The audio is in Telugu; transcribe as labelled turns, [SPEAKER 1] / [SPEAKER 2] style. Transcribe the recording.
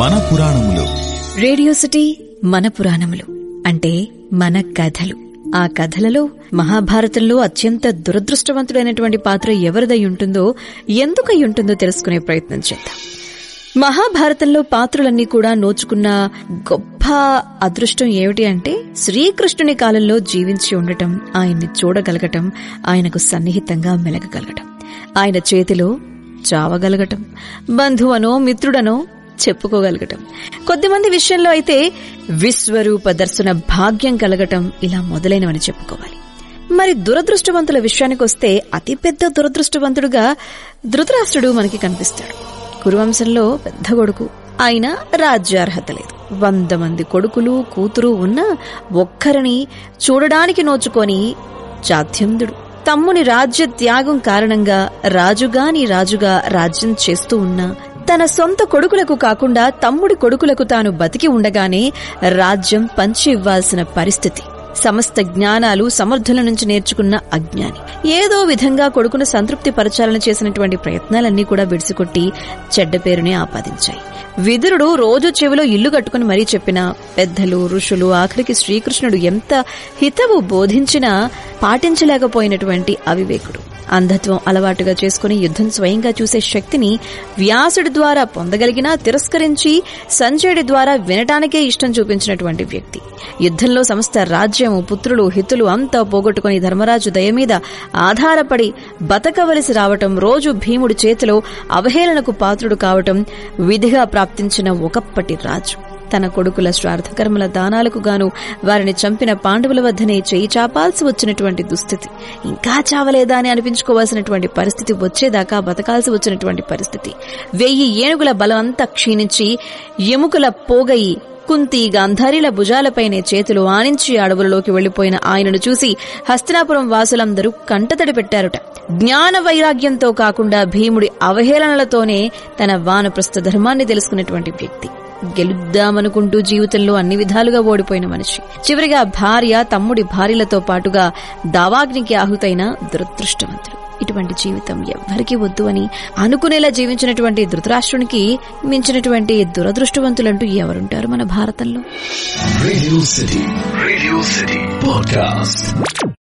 [SPEAKER 1] మన పురాణములు.
[SPEAKER 2] రేడియో సిటీ మన పురాణములు అంటే మన కథలు. ఆ కథలలో మహాభారతంలో అత్యంత దురదృష్టవంతుడైనటువంటి పాత్ర ఎవరిదై ఉంటుందో, ఎందుకై ఉంటుందో తెలుసుకునే ప్రయత్నం చేద్దాం. మహాభారతంలో పాత్రలన్నీ కూడా నోచుకున్న గొప్ప అదృష్టం ఏమిటి అంటే, శ్రీకృష్ణుని కాలంలో జీవించి ఉండటం, ఆయన్ని చూడగలగటం, ఆయనకు సన్నిహితంగా మెలగగలగటం, ఆయన చేతిలో చావగలగటం, బంధువనో మిత్రుడనో చెప్పుకోగలగటం, కొద్దిమంది విషయంలో అయితే విశ్వరూప దర్శన భాగ్యం కలగటం, ఇలా మొదలైనవని చెప్పుకోవాలి. మరి దురదృష్టవంతుల విషయానికొస్తే అతిపెద్ద దురదృష్టవంతుడుగా ధృతరాష్ట్రుడు మనకి కనిపిస్తాడు. కురువంశంలో పెద్ద కొడుకు, ఆయన రాజ్యార్హత లేదు. 100 మంది కొడుకులు కూతురు ఉన్నా ఒక్కరిని చూడడానికి నోచుకొని జాత్యంధుడు. తమ్ముని రాజ్య త్యాగం కారణంగా రాజుగా రాజ్యం చేస్తూ ఉన్నా తన సొంత కొడుకులకు కాకుండా తమ్ముడి కొడుకులకు తాను బతికి ఉండగానే రాజ్యం పంచి ఇవ్వాల్సిన పరిస్థితి. సమస్త జ్ఞానాలు సమర్థుల నుంచి నేర్చుకున్న అజ్ఞాని ఏదో విధంగా కొడుకును సంతృప్తి పరచాలని చేసినటువంటి ప్రయత్నాలన్నీ కూడా బిడిసికొట్టి చెడ్డ పేరునే ఆపాదించాయి. విదురుడు రోజు చెవిలో ఇల్లు కట్టుకుని మరీ చెప్పినా, పెద్దలు ఋషులు ఆఖరికి శ్రీకృష్ణుడు ఎంత హితవు బోధించినా పాటించలేకపోయినటువంటి అవివేకుడు. అంధత్వం అలవాటుగా చేసుకుని యుద్ధం స్వయంగా చూసే శక్తిని వ్యాసుడి ద్వారా పొందగలిగినా తిరస్కరించి సంజయుడి ద్వారా వినటానికే ఇష్టం చూపించినటువంటి వ్యక్తి. యుద్ధంలో సమస్త రాజ్యము, పుత్రులు, హితులు అంతా పోగొట్టుకుని ధర్మరాజు దయ మీద ఆధారపడి బతకవలసి రావటం, రోజు భీముడి చేతిలో అవహేళనకు పాత్రుడు కావటం విధిగా ప్రాప్తించిన ఒకప్పటి రాజు. తన కొడుకుల శ్రార్థకర్మల దానాలకు గాను వారిని చంపిన పాండవుల వద్దనే చేయి చాపాల్సి వచ్చినటువంటి దుస్థితి, ఇంకా చావలేదా అని అనిపించుకోవాల్సినటువంటి పరిస్థితి, వచ్చేదాకా బతకాల్సి వచ్చినటువంటి పరిస్థితి, 1000 ఏనుగుల బలం అంతా క్షీణించి ఎముకల పోగయి కుంతి గాంధారీల భుజాలపైనే చేతులు ఆనించి అడవులలోకి వెళ్లిపోయిన ఆయనను చూసి హస్తినాపురం వాసులందరూ కంటతడి పెట్టారుట. జ్ఞాన వైరాగ్యంతో కాకుండా భీముడి అవహేళనలతోనే తన వానప్రస్థ ధర్మాన్ని తెలుసుకున్నటువంటి వ్యక్తి, గెలుద్దామనుకుంటూ జీవితంలో అన్ని విధాలుగా ఓడిపోయిన మనిషి, చివరిగా భార్య, తమ్ముడి భార్యలతో పాటుగా దావాగ్నికి ఆహుతైన దురదృష్టవంతుడు. ఇటువంటి జీవితం ఎవ్వరికీ వద్దు అని అనుకునేలా జీవించినటువంటి ధృతరాష్ట్రునికి మించినటువంటి దురదృష్టవంతులంటూ ఎవరుంటారు మన భారతంలో?
[SPEAKER 1] Radio city podcast.